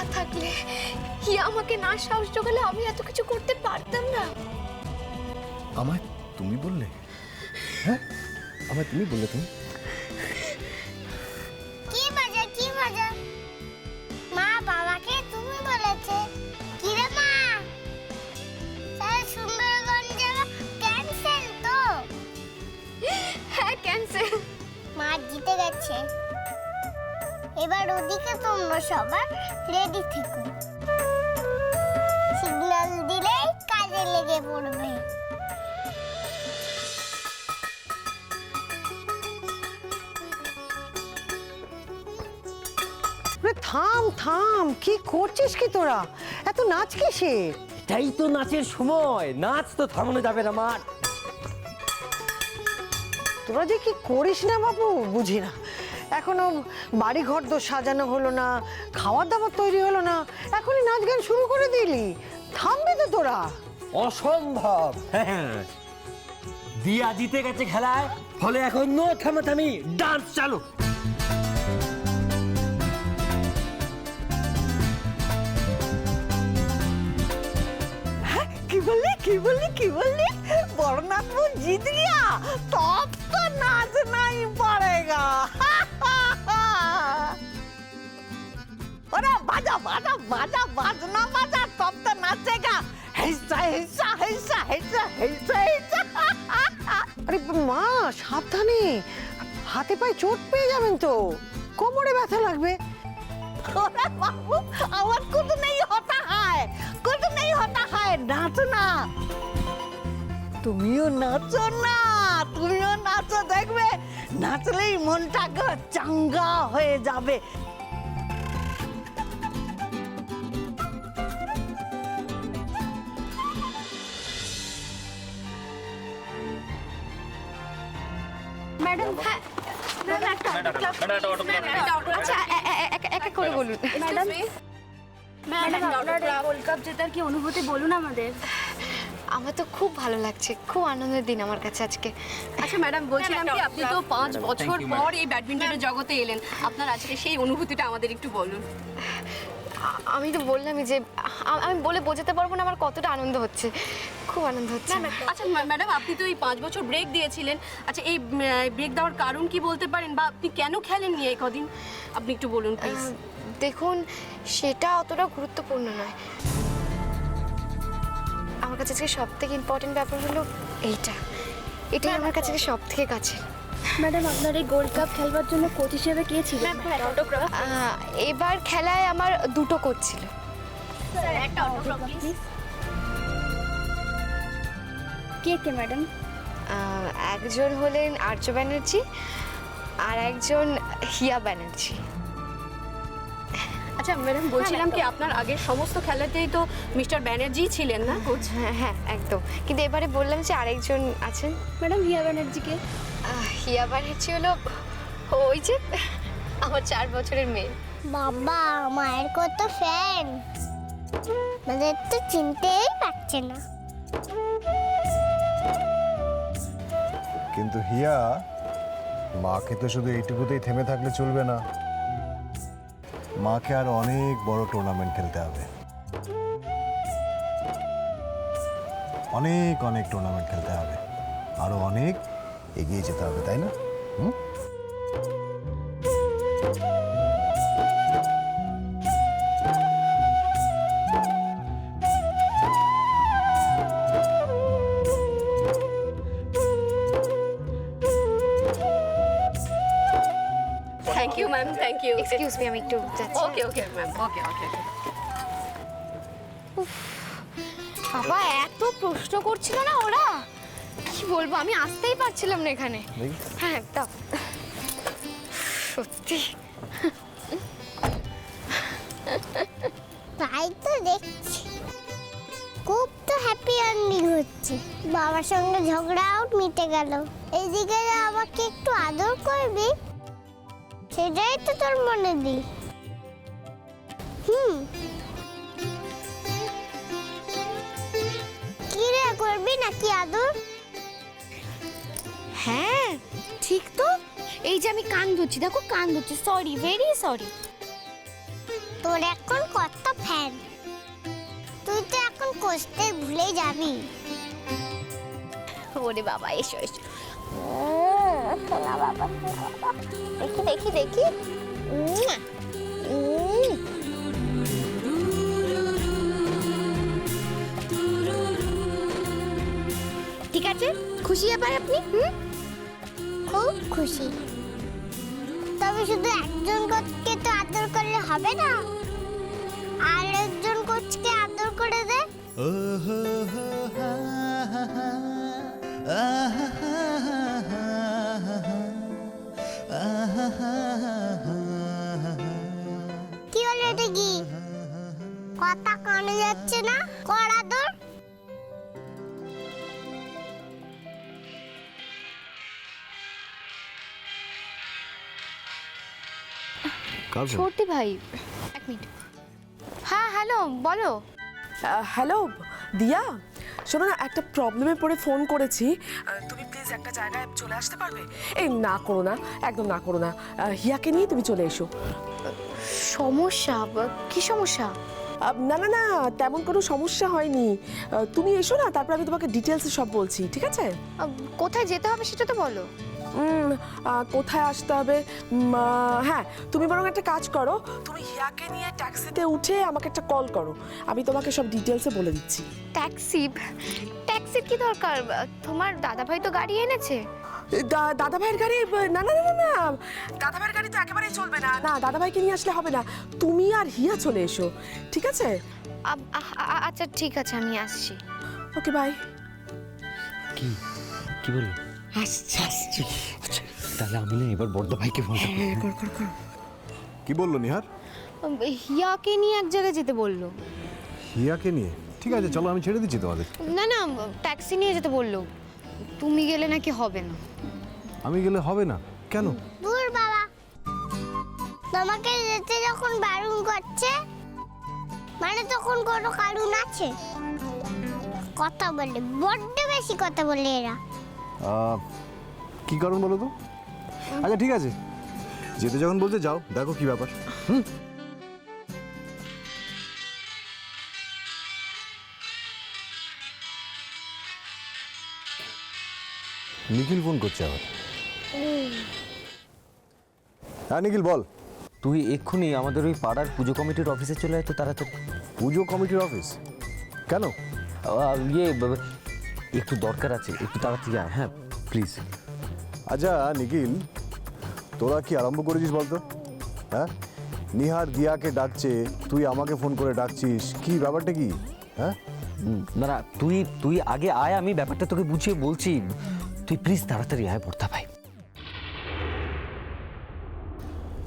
না থাকলে, হিয়া আমাকে না সাহস জোগালে আমি এত কিছু করতে পারতাম না। আমায় তুমি বললে? হ্যাঁ, আমায় তুমি বললে? তুমি কি মজা, কি মজা। মা বাবাকে তুমি বলেছে। কি রে মা, তাহলে সুন্দরগঞ্জ যাওয়া ক্যান্সেল তো? হ্যাঁ, ক্যান্সেল। মা জিতে গেছে। এবার ওদিকে তোমরা সবার রেডি থেকো, সিগন্যাল দিলেই কাজে লেগে পড়বে। থাম থাম, কি করছিস কি তোরা? এত নাচ কিসের? এটাই তো নাচের সময়, নাচ তো থামানো যাবে না। মার তোরা যে কি করিস না বাবু, বুঝি না। এখনো বাড়ি ঘর তো সাজানো হলো না, খাওয়া দাওয়া তৈরি হলো না, এখনই নাচ গান শুরু করে দিলি। থামবি তো তোরা? অসম্ভব। হ্যাঁ, দিয়া জিতে গেছে খেলায়, ফলে এখন নো থামাথামি, ডান্স চালু। কি বললি, কি বললি, কি বললি? বড়নাথপুর জিত গিয়া, তব তো নাচ নাই পড়েগা। ওরা বাজা বাজা বাজা, বাজনা বাজা, তব তো নাচেগা। হেসা হেসা হেসা হেসা হেসা হেসা। আরে মা, সাবধানে, হাতে পায়ে চোট পেয়ে যাবেন তো, কোমরে ব্যথা লাগবে। ওরে বাবু, আমার কুछ नहीं होता है, कुछ नहीं होता है, নাচো না। তুমিও নাচো না, তুমিও নাচো, দেখবে নাচলেই মনটা চাঙ্গা হয়ে যাবে। ম্যাডাম, হ্যাঁ, আচ্ছা, এক এক করে বলুন। ম্যাডাম, আপনার ওয়ার্ল্ড কাপ জেতার কি অনুভূতি বলুন আমাদের। আমার তো খুব ভালো লাগছে, খুব আনন্দের দিন আমার কাছে আজকে। আচ্ছা ম্যাডাম, বলছিলাম কি আপনি তো 5 বছর পর এই ব্যাডমিন্টনের জগতে এলেন, আপনার আজকে সেই অনুভূতিটা আমাদের একটু বলুন। আমি তো বললামই যে আমি বলে বোঝাতে পারবো না আমার কতটা আনন্দ হচ্ছে, খুব আনন্দ হচ্ছে। আচ্ছা ম্যাডাম, আপনি তো এই 5 বছর ব্রেক দিয়েছিলেন, আচ্ছা এই ব্রেক দেওয়ার কারণ কি বলতে পারেন, বা আপনি কেন খেলেননি এই কদিন, আপনি একটু বলুন প্লিজ। দেখুন, সেটা অতটা গুরুত্বপূর্ণ নয়। আমার কাছে আজকে সব থেকে ইম্পর্টেন্ট ব্যাপার হলো এটাই আমার কাছে সব থেকে কাছে। ম্যাডাম, আপনার এই গোল্ড কাপ খেলবার জন্য কোচ হিসেবে কে ছিলেন? এবার খেলায় আমার দুটো কোচ ছিল। কে কে ম্যাডাম? একজন হলেন আর্য ব্যানার্জি আর একজন হিয়া ব্যানার্জি। আচ্ছা ম্যাডাম, বলছিলাম কি আপনার আগের সমস্ত খেলাতেই তো মিস্টার ব্যানার্জি ছিলেন না কোচ? হ্যাঁ হ্যাঁ, একদম। কিন্তু এবারে বললাম যে আরেকজন আছেন। ম্যাডাম, হিয়া ব্যানার্জিকে? হিয়া ব্যানার্জি হলো ওই যে আমার 4 বছরের মেয়ে। বাবা, মায়ের কত ফ্যান, আমাদের তো চিনতেই পারছে না। কিন্তু হিয়া, মাকে তো শুধু এইটুকুতেই থেমে থাকলে চলবে না। মাকে আর অনেক বড় টুর্নামেন্ট খেলতে হবে, অনেক অনেক টুর্নামেন্ট খেলতে হবে, আরো অনেক এগিয়ে যেতে হবে, তাই না? Thank you ma'am, thank you. Excuse me, আমি একটু যাচ্ছি। Okay okay ma'am, okay okay. বাবা, এত প্রশ্ন করছিল না ওরা, কি বলবো, আমি আসতেই পারছিলাম না এখানে। হ্যাঁ, দাও। সত্যি তাই তো দেখছি, খুব তো হ্যাপি এন্ডিং হচ্ছে। বাবার সঙ্গে ঝগড়াও মিটে গেল, এইদিকে আমাকে একটু আদর করবি, সেটাই তো তোর মনে দি। কি রে, করবি নাকি আদর? হ্যাঁ, ঠিক তো। এই যে আমি কান ধরছি, দেখো কান ধরছি, সরি, ভেরি সরি। তোর এখন কথা ফ্যান। তুই তো এখন কষতে ভুলে যাবি। ওরে বাবা, এসো এসো। শোনা বাবা, দেখি দেখি দেখি। উম্মা। ঠিক আছে, খুশি এবার আপনি? খুব খুশি। তবে শুধু একজন কোচকে তো আদর করলে হবে না, আর একজন কোচকে আদর করে দে। কি হলো এটা কি? কথা কানে যাচ্ছে না? কর আদর। ছোটি ভাই, এক মিনিট। হ্যাঁ হ্যালো, বলো। হ্যালো দিয়া, শোনো না, একটা প্রবলেমে পড়ে ফোন করেছি। তুমি প্লিজ একটা জায়গায় চলে আসতে পারবে? এই না করো না, একদম না করো না। হিয়াকে নিয়ে তুমি চলে এসো। সমস্যা? কি সমস্যা? না না না, তেমন কোনো সমস্যা হয়নি। তুমি এসো না, তারপর আমি তোমাকে ডিটেলসে সব বলছি, ঠিক আছে? কোথায় যেতে হবে সেটা তো বলো। কোথায় আসতে হবে? হ্যাঁ, তুমি বরং একটা কাজ করো, তুমি হিয়াকে নিয়ে ট্যাক্সিতে উঠে আমাকে একটা কল করো, আমি তোমাকে সব ডিটেলসে বলে দিচ্ছি। ট্যাক্সি? ট্যাক্সির কি দরকার? তোমার দাদাভাই তো গাড়ি এনেছে। দাদাভাইয়ের গাড়ি? না না না না না, দাদাভাইয়ের গাড়ি তো একেবারেই চলবে না। না, দাদাভাইকে নিয়ে আসলে হবে না, তুমি আর হিয়া চলে এসো, ঠিক আছে? আচ্ছা ঠিক আছে, আমি আসছি। ওকে, বাই। কি কি বললি? আসছি। তাহলে আমি না এবার বড়দা ভাইকে ফোন করি। কি বললো নিহার? হিয়াকে নিয়ে এক জায়গায় যেতে বললো। হিয়াকে নিয়ে? ঠিক আছে, চলো, আমি ছেড়ে দিচ্ছি তোমাদের। না না, ট্যাক্সি নিয়ে যেতে বললো। তুমি গেলে নাকি হবে না। আমি গেলে হবে না? কেন? দূর বাবা, তোমাকে যেতে যখন বারণ করছে মানে তখন কোনো কারণ আছে। কথা বলে, বড্ড বেশি কথা বলে এরা। কি কারণ বলো তো? আচ্ছা ঠিক আছে, যেতে যখন বলতে যাও, দেখো কি ব্যাপার। নিখিল ফোন করছে আবার। হ্যাঁ নিখিল, বল। তুই এক্ষুনি আমাদের ওই পাড়ার পুজো কমিটির অফিসে চলে আয় তো তাড়াতাড়ি। পুজো কমিটির অফিস? কেন? একটু দরকার আছে, একটু তাড়াতাড়ি আয়, হ্যাঁ প্লিজ। আচ্ছা নিখিল, তোরা কি আরম্ভ করেছিস বলতো? হ্যাঁ, নিহার দিয়াকে ডাকছে, তুই আমাকে ফোন করে ডাকছিস, কি ব্যাপারটা কি? হ্যাঁ না না, তুই আগে আয়, আমি ব্যাপারটা তোকে বুঝিয়ে বলছি। তুই প্লিজ তাড়াতাড়ি আয় বড়দা ভাই।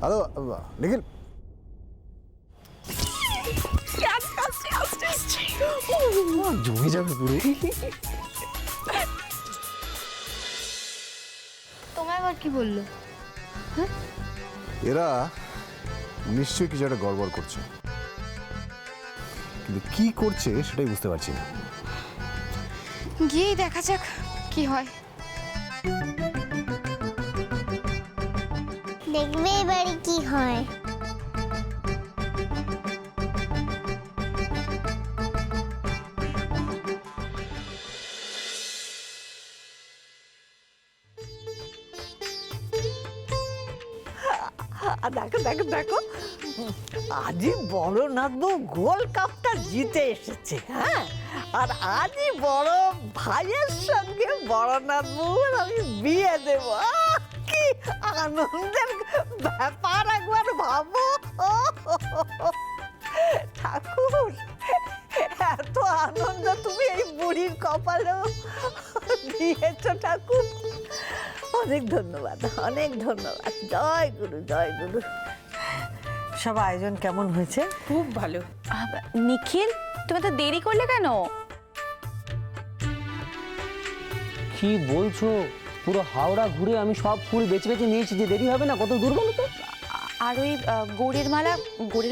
হ্যালো নিখিল। জমে যাবে পুরো। তোমায় আবার কি বললো? এরা নিশ্চয়ই কিছু একটা গড়বড় করছে, কিন্তু কি করছে সেটাই বুঝতে পারছি না। গিয়েই দেখা যাক কি হয়। দেখবে এবারে কি হয়। দেখো দেখো দেখো, আজই বড় নাতবু গোল্ড কাপটা জিতে এসেছে। হ্যাঁ, আর আজই বড় ভাইয়ের সঙ্গে বড় নাতবুর আমি বিয়ে দেব। কি আনন্দের ব্যাপার একবার ভাবো। ঠাকুর, এত আনন্দ তুমি এই বুড়ির কপালেও দিয়েছ ঠাকুর। অনেক ধন্যবাদ, অনেক ধন্যবাদ। জয় গুরু, জয় গুরু। সব আয়োজন কেমন হয়েছে? খুব ভালো। নিখিল, তুমি তো দেরি করলে কেন? কি বলছো? পুরো হাওড়া ঘুরে আমি সব ফুল বেছে বেছে নিয়েছি, যে দেরি হবে না? কত দূর বলো তো। আর ওই গৌরীর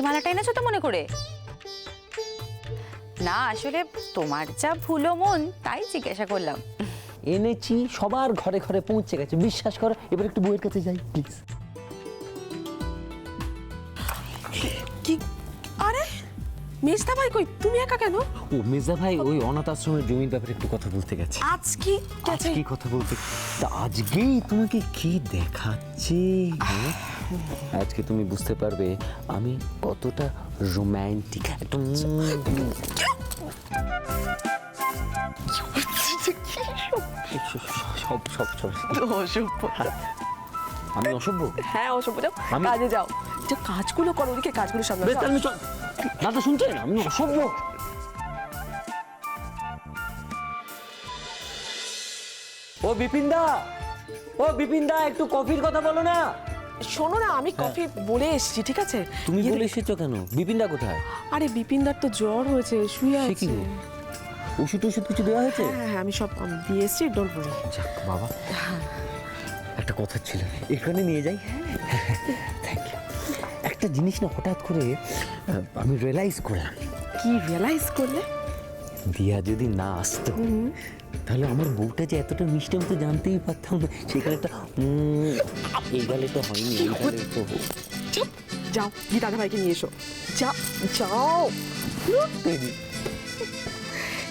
মালাটা এনেছো তো মনে করে? না, আসলে তোমার যা ভুলো মন, তাই জিজ্ঞাসা করলাম। এনেছি, সবার ঘরে ঘরে পৌঁছে গেছে, বিশ্বাস করো। এবার একটু বউয়ের কাছে যাই প্লিজ। কি? আরে মেজদা ভাই কই, তুমি একা কেন? ও মেজদা ভাই ওই অনাথ আশ্রমের জমির ব্যাপারে একটু কথা বলতে গেছে। আজ কি গেছে? কি কথা বলতে? তা আজকেই তোমাকে কি দেখাচ্ছি, হ্যাঁ? আজকে তুমি বুঝতে পারবে আমি কতটা রোম্যান্টিক। একদম সব সব সব অসভ্য। আমি অসভ্য? হ্যাঁ অসভ্য, যাও আমি- কাজে যাও, যে কাজগুলো করো, ওদিকে কাজগুলো সামনে বেশ, তাহলে চল। দাদা শুনছেন, আমি অসভ্য। ও বিপিনদা, ও বিপিনদা, একটু কফির কথা বলো না। শোনো না, আমি কফি বলে এসেছি, ঠিক আছে? তুমি গিয়ে বলে এসেছো কেন? বিপিনদা কোথায়? আরে বিপিনদার তো জ্বর হয়েছে, শুয়ে সে কি আছে। গো? ওষুধ টষুধ কিছু দেওয়া হয়েছে? হ্যাঁ হ্যাঁ, আমি সব দিয়ে এসেছি, ডোন্ট ওয়ারি। যাক বাবা, একটা কথা ছিল, এখানে নিয়ে যাই। Thank you. একটা জিনিস না হঠাৎ করে আমি রিয়েলাইজ করলাম। কি রিয়েলাইজ করলে? দিয়া যদি না আসতো তাহলে আমার বউটা যে এতটা মিষ্টি আমি তো জানতেই পারতাম না। সেখানে একটা এই গালে তো হয়নি, এই গালে তো চুপ, যাও গিয়ে দাদা ভাইকে নিয়ে এসো, যাও যাও।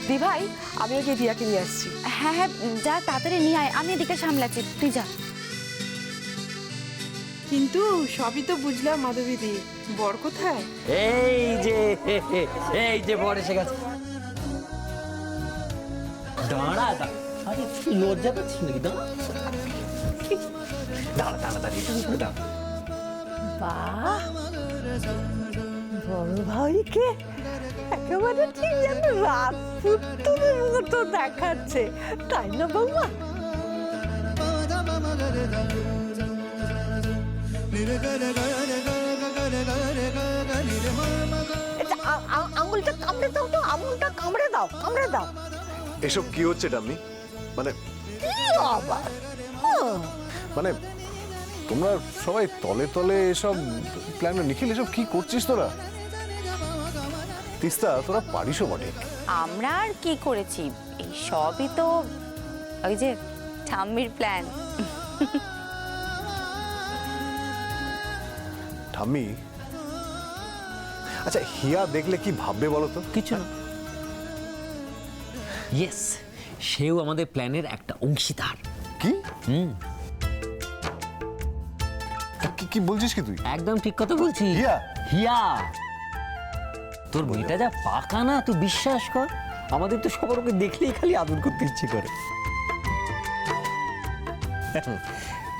দি ভাই, আমি ওকে দিয়াকে নিয়ে আসছি। হ্যাঁ হ্যাঁ, যা তাড়াতাড়ি নিয়ে আয়, আমি এদিকে সামলাচ্ছি, তুই যা। কিন্তু সবই তো বুঝলাম মাধবীদি, বর কোথায়? এই যে বর এসে গেছে। দাঁড়া দাঁড়া, আরে তুই লজ্জা পাচ্ছিস নাকি? দাঁড়া দাঁড়া দাঁড়া দাঁড়িয়ে দাঁড়া। বাহ, বড় ভাইকে একেবারে ঠিক যেন রাজপুত্রের মতো দেখাচ্ছে, তাই না বৌমা? আঙুলটা কামড়ে দাও তো, আঙুলটা কামড়ে দাও, কামড়ে দাও। এসব কি হচ্ছে ডাম্মি? মানে আবার মানে তোমরা সবাই তলে তলে এসব প্ল্যান, নিখিল এসব কি করছিস তোরা? তিস্তা, তোরা পারিসও বটে। আমরা আর কি করেছি, এই সবই তো ওই যে ঠাম্মির প্ল্যান। ঠাম্মি, আচ্ছা হিয়া দেখলে কি ভাববে বলো তো? কিছু না। ইয়েস, সেও আমাদের প্ল্যানের একটা অংশীদার। কি কি বলছিস কি তুই? একদম ঠিক কথা বলছি। হিয়া? হিয়া, তোর মেয়েটা যা পাকা না, তুই বিশ্বাস কর, আমাদের তো সবার ওকে দেখলেই খালি আদর করতে ইচ্ছে করে।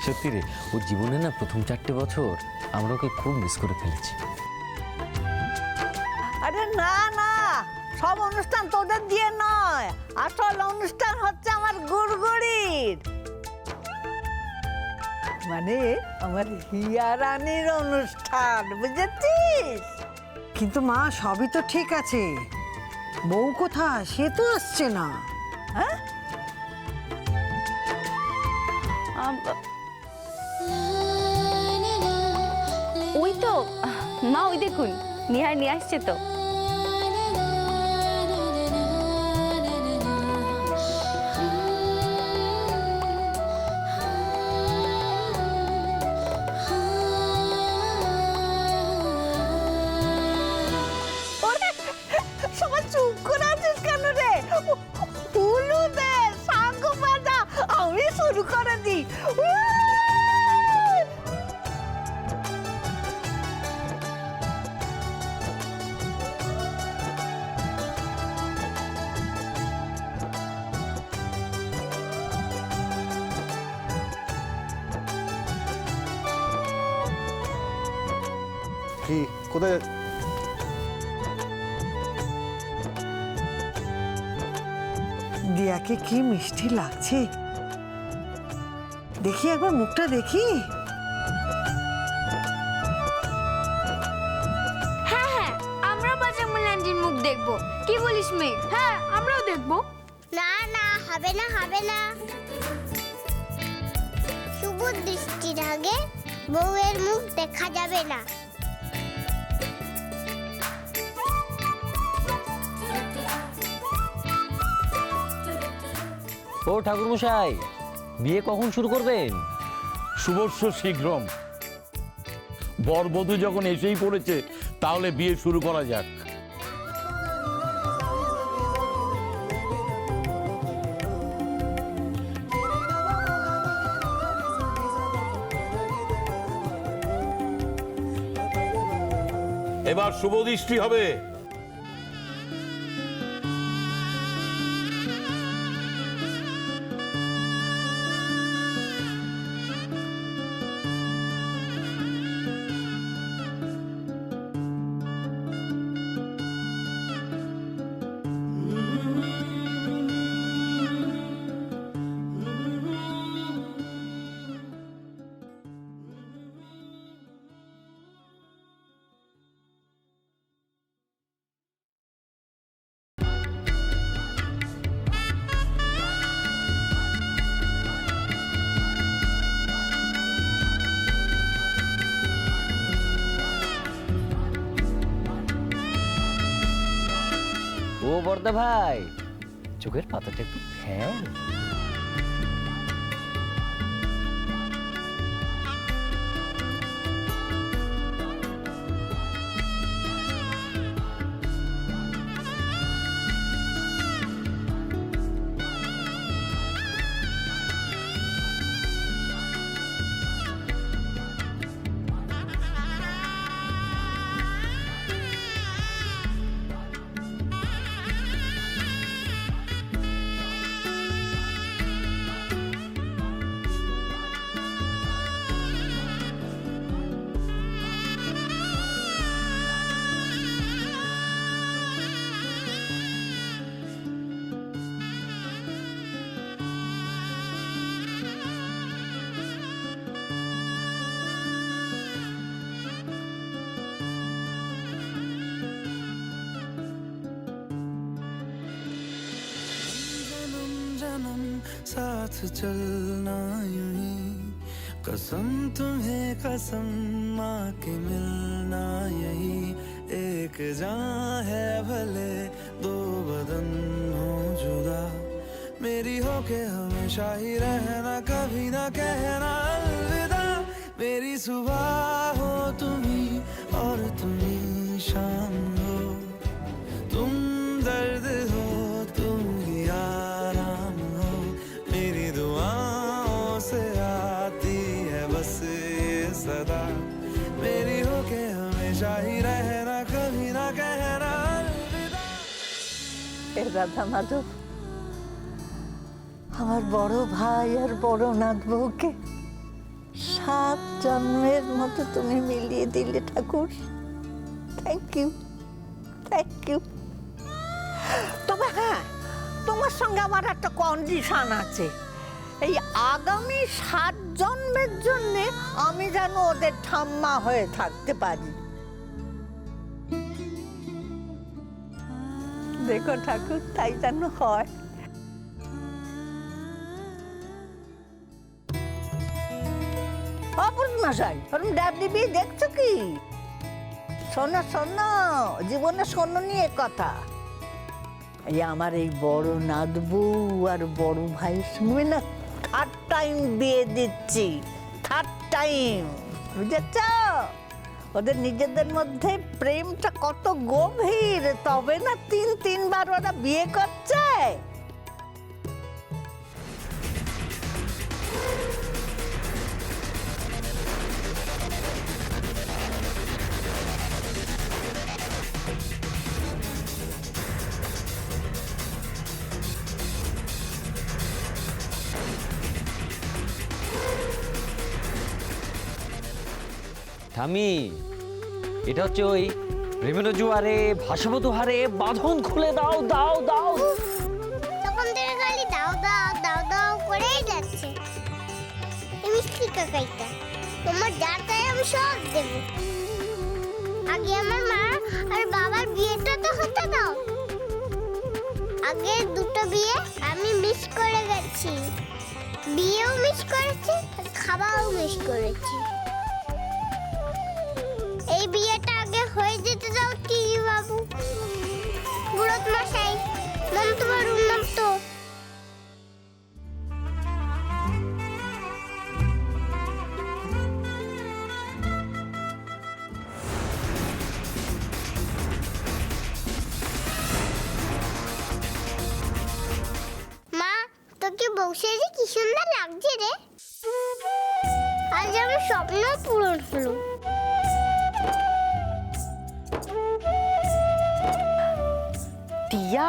সত্যি রে, ওর জীবনে না প্রথম 4টে বছর আমরা ওকে খুব মিস করে ফেলেছি। আরে না না, সব অনুষ্ঠান তোদের দিয়ে নয়, আসল অনুষ্ঠান হচ্ছে আমার গুড়গুড়ির, মানে আমার হিয়া রানীর অনুষ্ঠান, বুঝেছিস? কিন্তু মা, সবই তো ঠিক আছে, বউ কোথায়? সে তো আসছে না। হ্যাঁ, ওই তো মা, ওই দেখুন নিহার নিয়ে আসছে তো। সবাই চুপ করে আছিস কেন রে? উলু দে, শাঁখ বাজা, আমি শুরু করে দিই। কি কোথায়? দিয়াকে কি মিষ্টি লাগছে, দেখি একবার মুখটা দেখি। হ্যাঁ হ্যাঁ, আমরাও বাজামুল আন্টির মুখ দেখবো, কি বলিস মেঘ? হ্যাঁ আমরাও দেখবো। না না, হবে না হবে না। শুভ দৃষ্টির আগে বউয়ের মুখ দেখা যাবে না। ও ঠাকুরমশাই, বিয়ে কখন শুরু করবেন? শুভস্য শীঘ্রম। বরবধূ যখন এসেই পড়েছে, তাহলে বিয়ে শুরু করা যাক। এবার শুভ দৃষ্টি হবে। ও বর্দা ভাই, চোখের পাতাটা একটু ফেল। साथ चलना यूं ही कसम तुम्हें कसम माँ के मिलना यही एक जान है भले दो बदन हो जुदा मेरी हो के हमेशा ही रहना कभी ना कहना अलविदा मेरी सुबह हो तुम्ही और तुम्ही शाम हो तुम दर्द हो तुम ही आराम हो मेरी दुआओं से आती है बस ये सदा मेरी हो के हमेशा ही रहना कभी ना कहना अलविदा। রাধা মাধব, আমার বড় ভাই আর বড় নাথ বউকে 7 জন্মের মতো তুমি মিলিয়ে দিলে ঠাকুর। Thank you, thank you. তবে হ্যাঁ, তোমার সঙ্গে আমার একটা কন্ডিশন আছে। এই আগামী 7 জন্মের জন্য আমি যেন ওদের ঠাম্মা হয়ে থাকতে পারি। দেখো ঠাকুর, তাই যেন হয়। অপূর্ব মশাই, ওরম ডাবডিবি দেখছো কি? শোনো শোনো, জীবনে শোনো নিয়ে কথা। এই আমার এই বড় নাথ বউ আর বড় ভাই শুনবে না, 3rd টাইম বিয়ে দিচ্ছি, 3rd টাইম, বুঝেছ? ওদের নিজেদের মধ্যে প্রেমটা কত গভীর, তবে না 3বার ওরা বিয়ে করছে। ঠামি, এটা হচ্ছে ওই প্রেমের জোয়ারে ভাসবত হারে বাঁধন খুলে দাও দাও দাও। তখন থেকে খালি দাও দাও দাও দাও করেই যাচ্ছে। মিষ্টি কাকাইটা তোমার যা চাই আমি সব দেব। আগে আমার মা আর বাবার বিয়েটা তো হতে দাও। আগে দুটো বিয়ে আমি মিস করে গেছি, বিয়েও মিস করেছি, খাওয়াও মিস করেছি। এই বিয়েটা আগে হয়ে যেতে দাও টিভি বাবু। বুড়ত মশাই, নাম তোমার নাম তো। মা, তোকে বসে যে কি সুন্দর লাগছে রে। আজ আমার স্বপ্ন পূরণ হলো। দিয়া,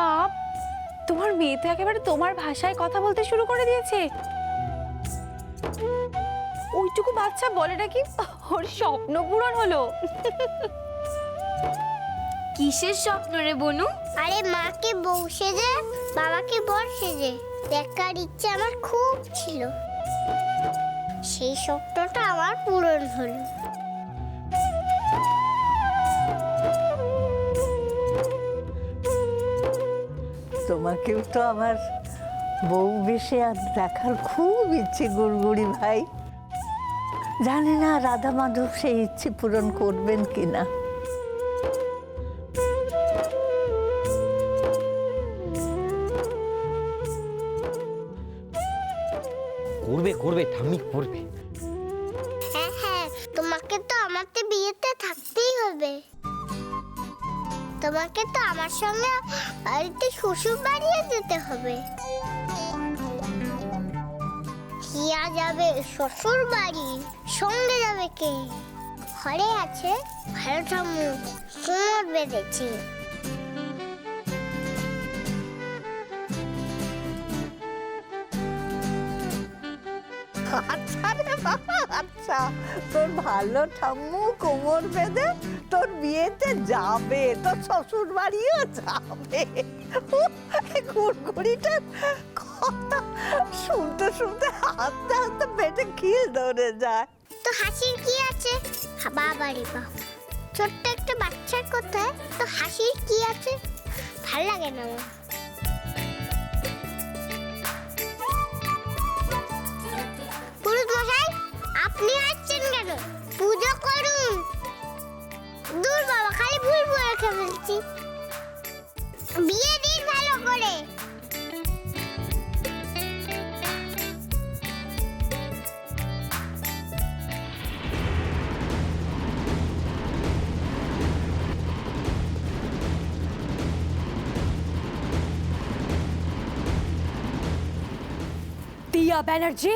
তোমার মেয়ে তো একেবারে তোমার ভাষায় কথা বলতে শুরু করে দিয়েছে। ওইটুকু বাচ্চা বলে নাকি ওর স্বপ্ন পূরণ হলো। কিসের স্বপ্ন রে বনু? আরে মাকে বউ সেজে বাবাকে বর সেজে দেখার ইচ্ছে আমার খুব ছিল, সেই স্বপ্নটা আমার পূরণ হলো। তোমাকেও তো আমার বউ বেশে আর দেখার খুব ইচ্ছে গুড়গুড়ি ভাই। জানি না রাধা মাধব সেই ইচ্ছে পূরণ করবেন কিনা। করবে করবে ঠাম্মি করবে। হ্যাঁ হ্যাঁ, তোমাকে তো আমাতে বিয়েতে থাকতেই হবে। তোমাকে তো আমার সঙ্গে বাড়িতে শ্বশুর বাড়িয়ে যেতে হবে। হিয়া যাবে শ্বশুর বাড়ি, সঙ্গে যাবে কে? ঘরে আছে ভালো ঠাম্মু, সুমর বেঁধেছি। আচ্ছা রে বাবা, আচ্ছা তোর ভালো ঠাম্মু কোমর বেঁধে তোর বিয়েতে যাবে, তোর শ্বশুর বাড়িও যাবে। গুড়গুড়িটা কথা শুনতে শুনতে হাসতে হাসতে পেটে খিল ধরে যায়। তো হাসির কি আছে? বাবা রে বাবা, ছোট্ট একটা বাচ্চার কোথায় তো হাসির কি আছে? ভাল লাগে না আমার। পুরুষ মশাই, আপনি আসছেন কেন? পুজো করুন। দূর বাবা, খালি ভুল ভুল রেখে ফেলছি। বিয়ে দিন ভালো করে। দিয়া ব্যানার্জি,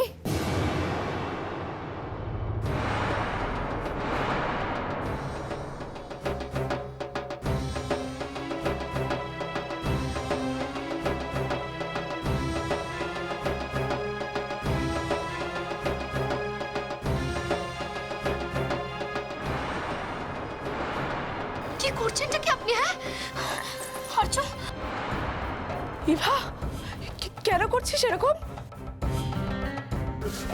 কি করছেনটা কি আপনি? হ্যাঁ আর্য, ইভা, কেন করছিস এরকম?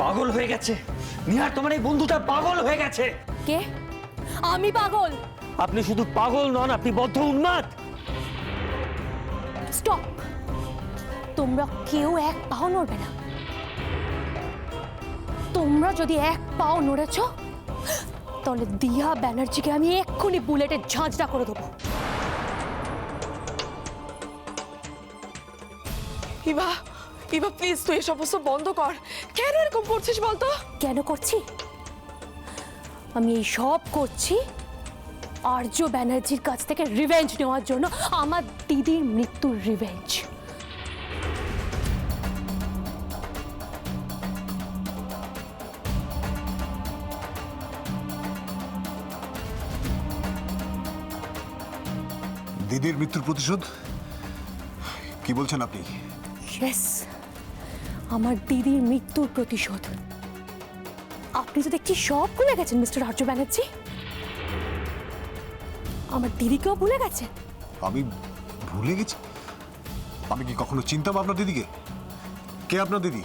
পাগল হয়ে গেছে নিহার, তোমার এই বন্ধুটা পাগল হয়ে গেছে। কে? আমি পাগল? আপনি শুধু পাগল নন, আপনি বদ্ধ উন্মাদ। স্টপ! তোমরা কেউ এক পাও নড়বে না। তোমরা যদি এক পাও নড়েছ তাহলে দিয়া ব্যানার্জিকে আমি এক্ষুনি বুলেটের ঝাঁঝরা করে দেবো। ইভা, ইভা প্লিজ তুই এই সমস্ত বন্ধ কর। কেন এরকম করছিস বলতো? কেন করছি? আমি এই সব করছি আর্য ব্যানার্জির কাছ থেকে রিভেঞ্জ নেওয়ার জন্য, আমার দিদির মৃত্যুর রিভেঞ্জ। দিদির মৃত্যুর প্রতিশোধ? কি বলছেন আপনি? ইয়েস, আমার দিদির মৃত্যুর প্রতিশোধ। আপনি তো দেখছি সব ভুলে গেছেন মিস্টার আর্য ব্যানার্জি। আমার দিদিকেও ভুলে গেছেন। আমি ভুলে গেছি? আমি কি কখনো চিনতাম আপনার দিদিকে? কে আপনার দিদি?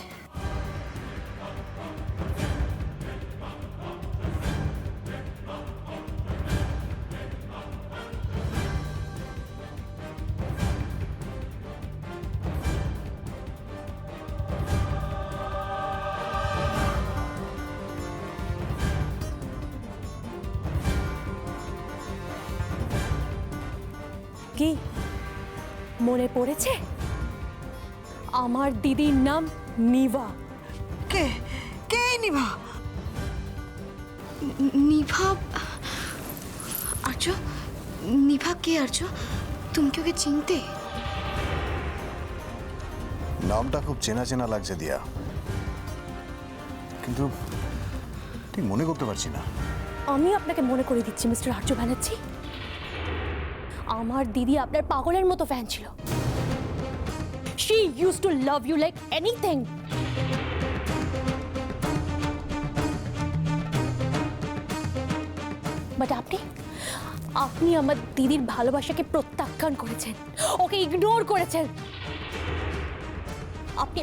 কি মনে পড়েছে? আমার দিদির নাম নিভা। কে? কে নিভা? নিভা? আর্য, নিভা কে? আর্য, তুমি কি ওকে চিনতে? নামটা খুব চেনা চেনা লাগছে দিয়া, কিন্তু ঠিক মনে করতে পারছি না। আমি আপনাকে মনে করে দিচ্ছি মিস্টার আর্য ব্যানার্জি, আমার দিদি আপনার পাগলের মতো ফ্যান ছিল। She used to love you like anything. But আপনি আমার দিদির ভালোবাসাকে প্রত্যাখ্যান করেছেন, ওকে ইগনোর করেছেন। আপনি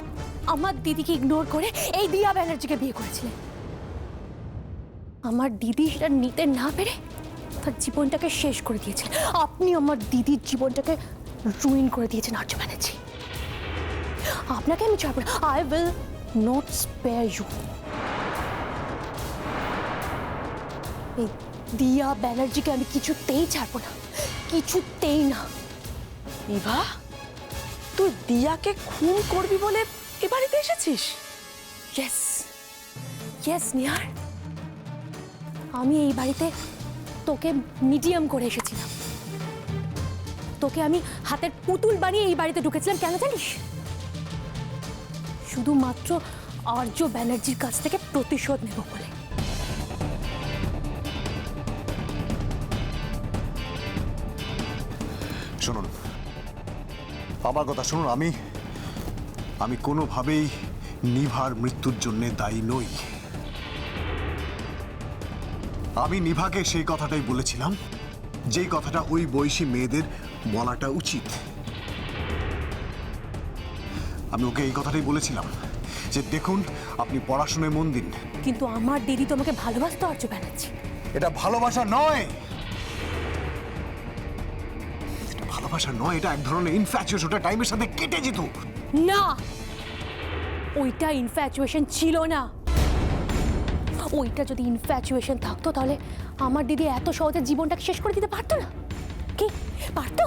আমার দিদিকে ইগনোর করে এই দিয়া ব্যানার্জিকে বিয়ে করেছিলেন। আমার দিদি সেটা নিতে না পেরে তার জীবনটাকে শেষ করে দিয়েছেন। আপনি আমার দিদির জীবনটাকে রুইন করে দিয়েছেন আর্য ব্যানার্জি। আপনাকে আমি ছাড়বো না। I will not spare you. এই দিয়া ব্যানার্জিকে আমি কিছুতেই ছাড়বো না, কিছুতেই না। ইভা, তুই দিয়াকে খুন করবি বলে এ বাড়িতে এসেছিস? ইয়েস ইয়েস নিহার, আমি এই বাড়িতে তোকে মিডিয়াম করে এসেছিলাম। তোকে আমি হাতের পুতুল বানিয়ে এই বাড়িতে ঢুকেছিলাম। কেন জানিস? শুধুমাত্র আর্য ব্যানার্জির কাছ থেকে প্রতিশোধ নেব বলে। শুনুন, আমার কথা শুনুন। আমি কোনোভাবেই নিভার মৃত্যুর জন্য দায়ী নই। আমি নিভাকে সেই কথাটাই বলেছিলাম যেই কথাটা ওই বয়সী মেয়েদের বলাটা উচিত। আমি ওকে এই কথাটাই বলেছিলাম যে দেখুন, আপনি পড়াশোনায় মন দিন। কিন্তু আমার দিদি তোমাকে ভালোবাসতো আর্য ব্যানার্জি। এটা ভালোবাসা নয়, ভালোবাসা নয়, এটা এক ধরনের ইনফ্যাচুয়েশন। ওটা টাইমের সাথে কেটে যেত। না, ওইটা ইনফ্যাচুয়েশন ছিল না। ওইটা যদি ইনফ্যাচুয়েশন থাকতো তাহলে আমার দিদি এত সহজে জীবনটাকে শেষ করে দিতে পারতো না। কি পারতো?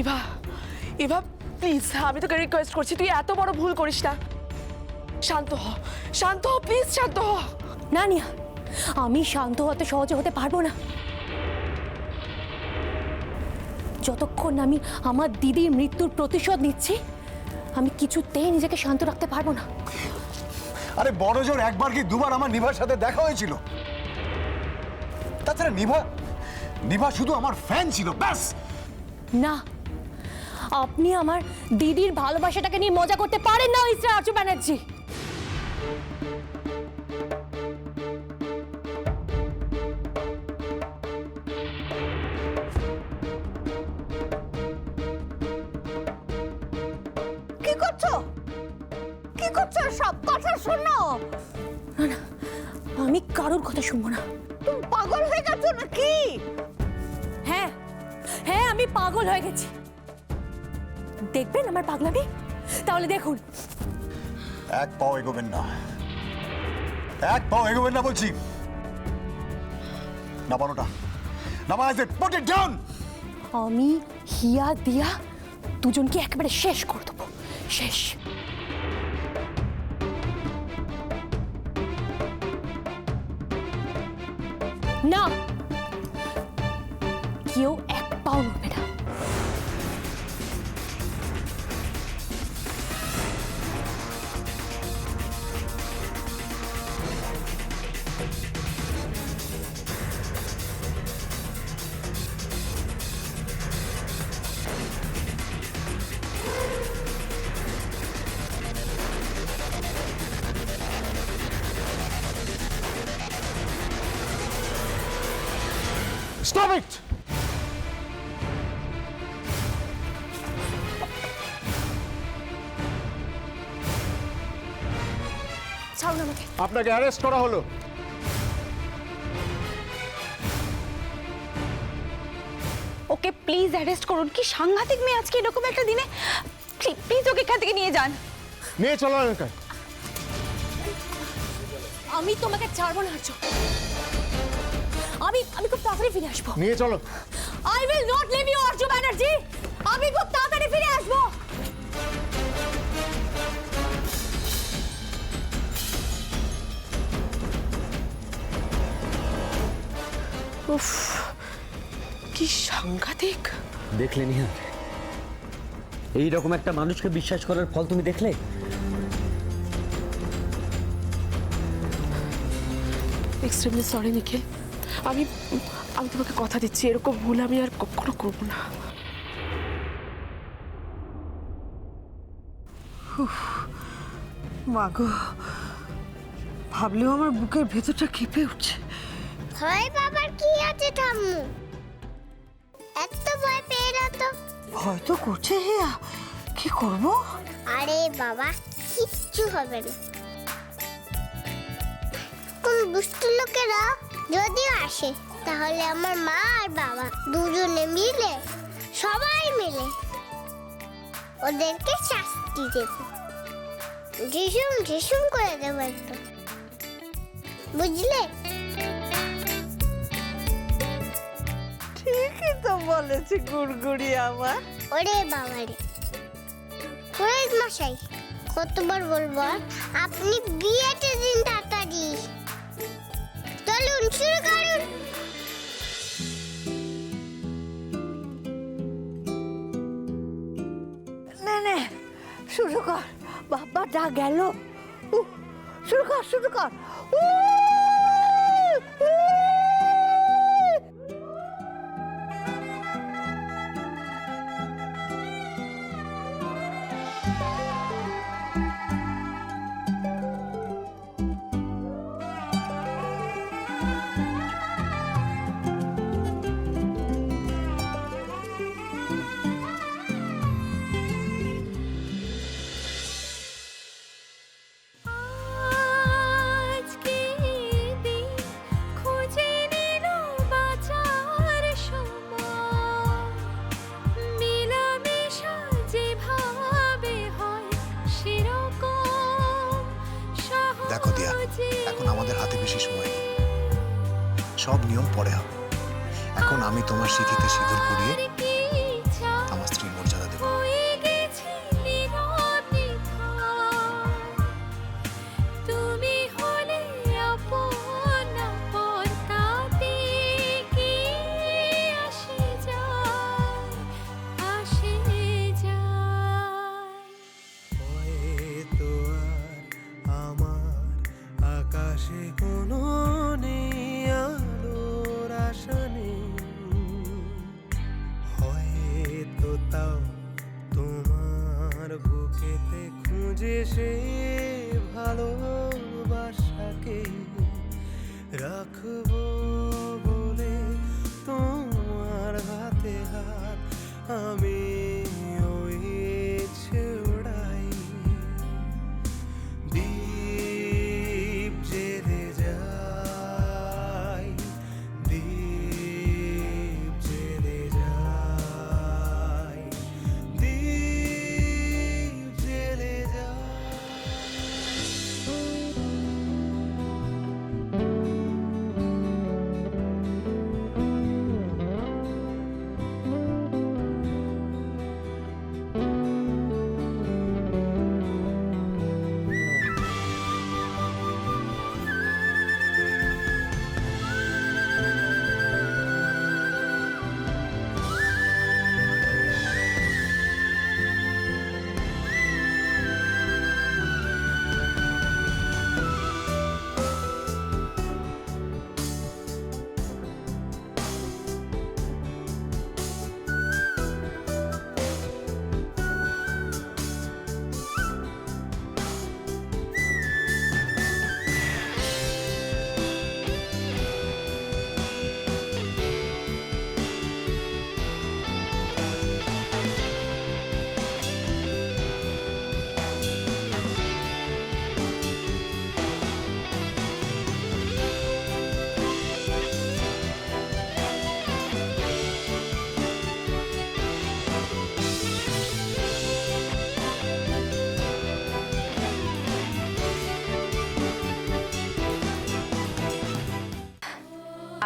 ইভা, ইভা প্লিজ, আমি তোকে রিকোয়েস্ট করছি, তুই এত বড় ভুল করিস না। শান্ত হ, শান্ত হ, প্লিজ শান্ত হ। না নিয়া, আমি শান্ত হতে সহজে হতে পারবো না। যতক্ষণ আমি আমার দিদির মৃত্যুর প্রতিশোধ নিচ্ছি, আমি কিছুতেই নিজেকে শান্ত রাখতে পারবো না। আরে বড় জোর একবার কি দুবার আমার নিভার সাথে দেখা হয়েছিল। তাছাড়া নিভা শুধু আমার ফ্যান ছিল, ব্যাস। না, আপনি আমার দিদির ভালোবাসাটাকে নিয়ে মজা করতে পারেন না মিস্টার আর্য ব্যানার্জি। কি করছো? কি করছো? সব কথা শোনো। না না, আমি কারোর কথা শুনবো না। তুমি পাগল হয়ে গেছো নাকি? হ্যাঁ হ্যাঁ, আমি পাগল হয়ে গেছি। দেখবেন আমার পাগলামি? তাহলে দেখুন। এক পাও এগোবেন না, এক পাও এগোবেন না বলছি। নামানোটা নামা, I said put it down. আমি হিয়া দিয়া দুজনকে একেবারে শেষ করে দেবো, শেষ। না, কেউ এক পাও নড়বে না। Stop it! ছাড়ুন আমাকে। আপনাকে অ্যারেস্ট করা হলো। ওকে প্লিজ অ্যারেস্ট করুন। কি সাংঘাতিক মেয়ে আজকে এরকম একটা দিনে। প্লিজ ওকে এখান থেকে নিয়ে যান। নিয়ে চলো এখানে। আমি তোমাকে ছাড়বো না আর্য। আমি খুব তাড়াতাড়ি ফিরে আসবো। নিয়ে চলো। I will not leave you, আর্য ব্যানার্জি। আমি খুব তাড়াতাড়ি ফিরে আসবো। উফ, কি সাংঘাতিক। দেখলে নিহার, এইরকম একটা মানুষকে বিশ্বাস করার ফল তুমি দেখলে? এক্সট্রিমলি সরি নিখিল। আমি আমি তোমাকে কথা দিচ্ছি এরকম ভুল আমি আর কখনো করবো না। মাগো, ভাবলেও আমার বুকের ভেতরটা কেঁপে উঠছে। ভয় বাবার কি আছে ঠাম্মু? এত ভয় পেয়ে না তো। ভয় তো করছে হিয়া, কি করব? আরে বাবা, কিচ্ছু হবে না। কোন দুষ্ট লোকেরা যদিও আসে, তাহলে আমার মা আর বাবা দুজনে মিলে, সবাই মিলে ওদেরকে শাস্তি দেব। ঝিসুম ঝিসুম করে দেবো একদম, বুঝলে? ঠিকই তো বলেছি গুড়গুড়ি আমার। ওরে বাবারে, পুরোহিত মশাই, কতবার বলবো আপনি বিয়েতে দিন তাড়াতাড়ি। চলুন শুরু করুন। নে নে শুরু কর, বাবা যা গেল। শুরু কর শুরু কর। দেখো দিয়া, এখন আমাদের হাতে বেশি সময় নেই, সব নিয়ম পরে হবে। এখন আমি তোমার সিঁথিতে সিঁদুর পরিয়ে আমার স্ত্রীর মর্যাদা দেব। আকাশে কোনো নেই আলোর আশা নেই, হয়তো তাও তোমার বুকেতে খুঁজে সে ভালোবাসাকে রাখবো বলে তোমার হাতে হাত আমি ওই ছেড়াই। দীপ জেলে যায়, দীপ জেলে যায়, দীপ জেলে যায়।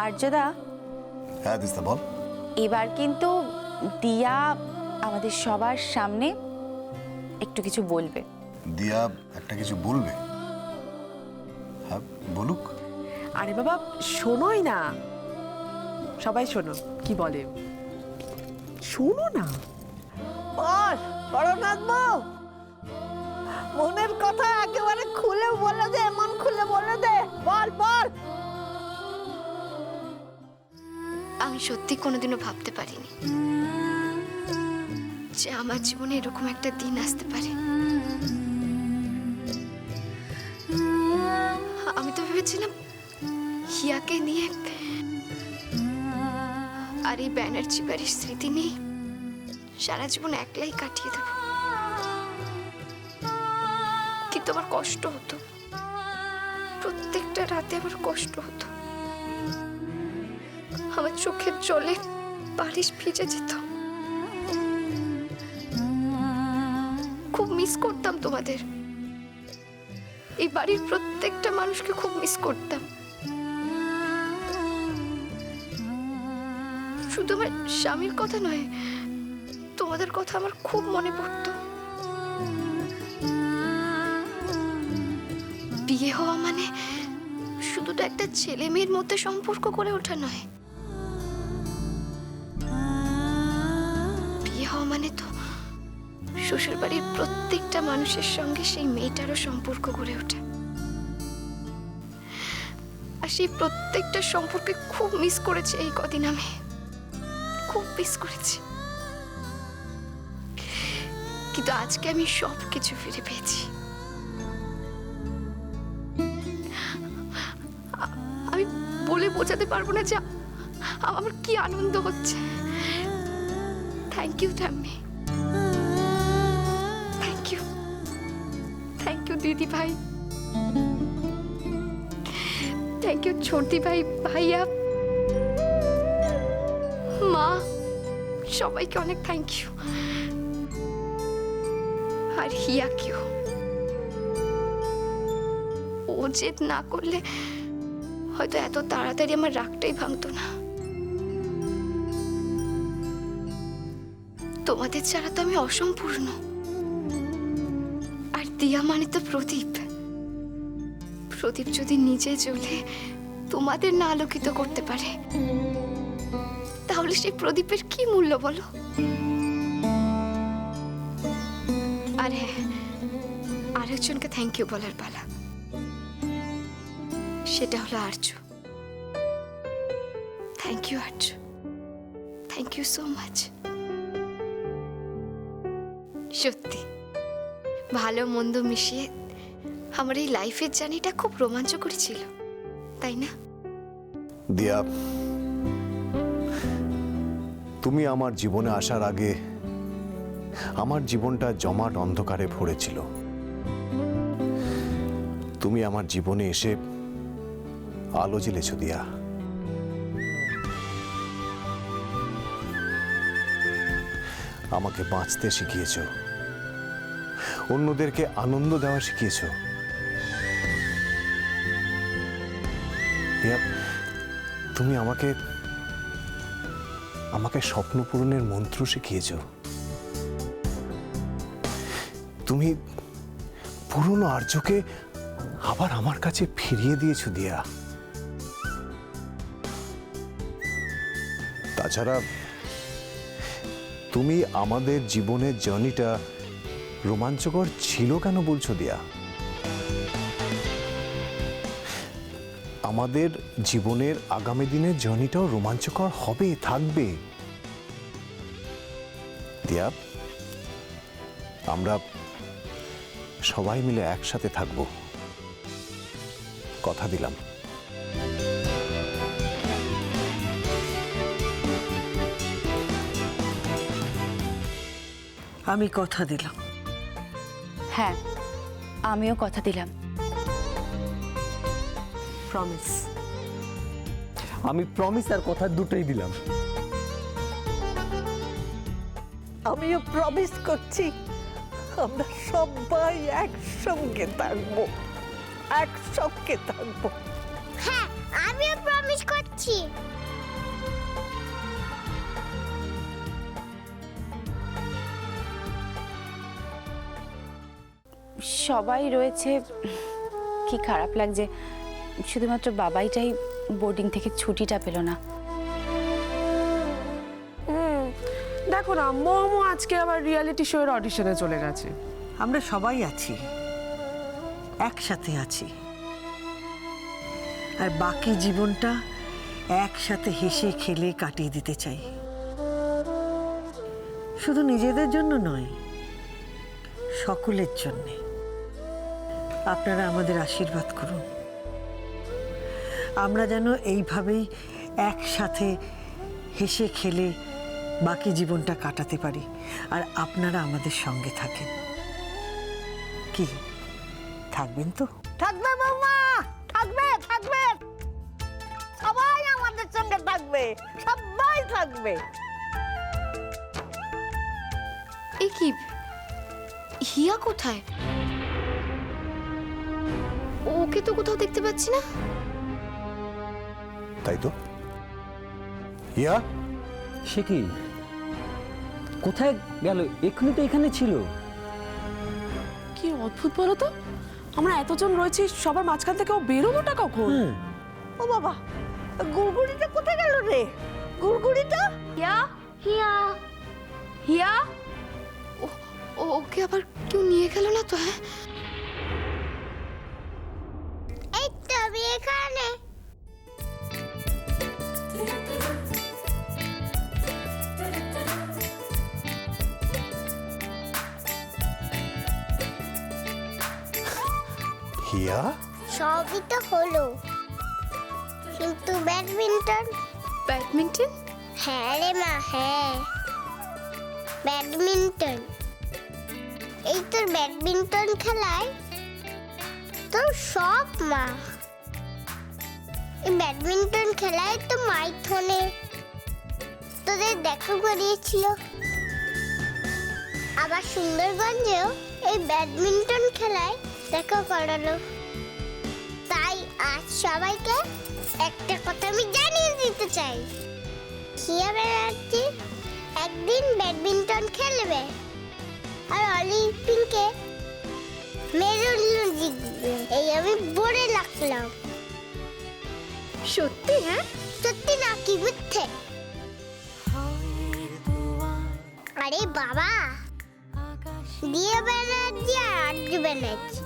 আর্যদা, হ্যাঁ দিস্তা বল। এবার কিন্তু দিয়া আমাদের সবার সামনে একটু কিছু বলবে। দিয়া একটা কিছু বলবে? হ্যাঁ বলুক। আরে বাবা শোনোই না, সবাই শোনো কি বলে, শোনো না। বল বড়নাথ বউ, মনের কথা একেবারে খুলে বলে দে, মন খুলে বলে দে, বল বল। আমি সত্যি কোনোদিনও ভাবতে পারিনি যে আমার জীবনে এরকম একটা দিন আসতে পারে। আমি তো ভেবেছিলাম হিয়াকে নিয়ে আর এই ব্যানার্জি বাড়ির স্মৃতি নিয়ে সারা জীবন একলাই কাটিয়ে দেব, কিন্তু আমার কষ্ট হতো, প্রত্যেকটা রাতে আমার কষ্ট হতো। আমার চোখের জলে বালিশ ভিজে যেত। খুব মিস করতাম তোমাদের, এই বাড়ির প্রত্যেকটা মানুষকে খুব মিস করতাম। শুধু আমার স্বামীর কথা নয়, তোমাদের কথা আমার খুব মনে পড়তো। বিয়ে হওয়া মানে শুধু তো একটা ছেলে মেয়ের মধ্যে সম্পর্ক করে ওঠা নয়, বিয়ে হওয়া মানে তো শ্বশুর বাড়ির প্রত্যেকটা মানুষের সঙ্গে সেই মেয়েটারও সম্পর্ক গড়ে ওঠে। আর সেই প্রত্যেকটা সম্পর্কে খুব মিস করেছি এই কদিন, আমি খুব মিস করেছি। কিন্তু আজকে আমি সব কিছু ফিরে পেয়েছি। আমি বলে বোঝাতে পারবো না যে আমার কি আনন্দ হচ্ছে। থ্যাংক ইউ ঠাম্মি, থ্যাংক ইউ, থ্যাংক ইউ দিদি ভাই, থ্যাংক ইউ ছোটি ভাই, ভাইয়া, মা, সবাইকে অনেক থ্যাংক ইউ। আর হিয়াকেও, ও জেদ না করলে হয়তো এত তাড়াতাড়ি আমার রাগটাই ভাঙতো না। তোমাদের ছাড়া তো আমি অসম্পূর্ণ। আর দিয়া মানে তো প্রদীপ। প্রদীপ যদি নিজে জ্বলে তোমাদের না আলোকিত করতে পারে, তাহলে সেই প্রদীপের কি মূল্য বলো? আর হ্যাঁ, আরেকজনকে থ্যাংক ইউ বলার পালা, সেটা হলো Arya. Thank you Arya, thank you so much. সত্যি ভালো মন্দ মিশিয়ে আমার এই লাইফের জার্নিটা খুব রোমাঞ্চকর ছিল, তাই না? দিয়া, তুমি আমার জীবনে আসার আগে আমার জীবনটা জমাট অন্ধকারে ভরেছিল। তুমি আমার জীবনে এসে আলো জ্বেলেছ দিয়া। আমাকে বাঁচতে শিখিয়েছ, অন্যদেরকে আনন্দ দেওয়া শিখিয়েছ। দিয়া, তুমি আমাকে স্বপ্ন পূরণের মন্ত্র শিখিয়েছ। তুমি পুরনো আর্যকে আবার আমার কাছে ফিরিয়ে দিয়েছো দিয়া। তাছাড়া তুমি আমাদের জীবনের জার্নিটা রোমাঞ্চকর ছিল কেন বলছো দিয়া? আমাদের জীবনের আগামী দিনের জার্নিটাও রোমাঞ্চকর হবে, থাকবে দিয়া। আমরা সবাই মিলে একসাথে থাকব, কথা দিলাম। আমি কথা দিলাম। হ্যাঁ, আমিও কথা দিলাম। প্রমিস। আমি প্রমিস আর কথা দুটোই দিলাম। আমিও প্রমিস করছি, আমরা সবাই একসঙ্গে থাকবো, একসঙ্গে থাকবো। হ্যাঁ, আমিও প্রমিস করছি। সবাই রয়েছে, কি খারাপ লাগছে। শুধুমাত্র বাবাইটাই বোর্ডিং থেকে ছুটিটা পেল না। দেখো না, মোমো আজকে আবার রিয়েলিটি শো এর অডিশনে চলে গেছে। আমরা সবাই আছি, একসাথে আছি। আর বাকি জীবনটা একসাথে হেসে খেলে কাটিয়ে দিতে চাই, শুধু নিজেদের জন্য নয়, সকলের জন্য। আপনারা আমাদের আশীর্বাদ করুন, আমরা যেন এইভাবেই একসাথে হেসে খেলে বাকি জীবনটা কাটাতে পারি, আর আপনারা আমাদের সঙ্গে থাকেন। কি থাকবেন তো? থাকবে বৌমা, থাকবে থাকবে, সবাই আমাদের সঙ্গে থাকবে, সবাই থাকবে। এ কি, হিয়া কোথায়? ওকে তো কোথাও দেখতে পাচ্ছি না। তাই তো। হিয়া, সে কি, কোথায় গেল? এক্ষুনি তো এখানে ছিল। কি অদ্ভুত বলো তো, আমরা এতজন রয়েছি, সবার মাঝখান থেকে ও বেরোবোটা কখন? ও বাবা, গুড়গুড়িটা কোথায় গেল রে? গুড়গুড়িটা? হিয়া, হিয়া, হিয়া, ওকে আবার কেউ নিয়ে গেল না তো? হ্যাঁ, এই তো আমি এখানে। হিয়া, সবই তো হলো, কিন্তু ব্যাডমিন্টন। ব্যাডমিন্টন? হ্যাঁ রে মা, হ্যাঁ, ব্যাডমিন্টন। এই তোর ব্যাডমিন্টন খেলায় তোর সব মা। এই ব্যাডমিন্টন খেলায় তো মাইথনে তোদের দেখা করিয়েছিল, আবার সুন্দরগঞ্জেও এই ব্যাডমিন্টন খেলায় দেখা করালো। তাই আজ সবাইকে একটা কথা আমি জানিয়ে দিতে চাই, হিয়া ব্যানার্জি একদিন ব্যাডমিন্টন খেলবে আর অলিম্পিকে মেডেল জিতবে, এই আমি বলে রাখলাম। সত্যি? হ্যাঁ, সত্যি না কি মিথ্যে? আরে বাবা, দিয়া ব্যানার্জি আর আর্য ব্যানার্জি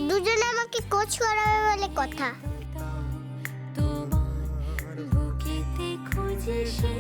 দুজনে আমাকে কোচ করাবে বলে কথা। তোমার বুকেতে খুঁজে সে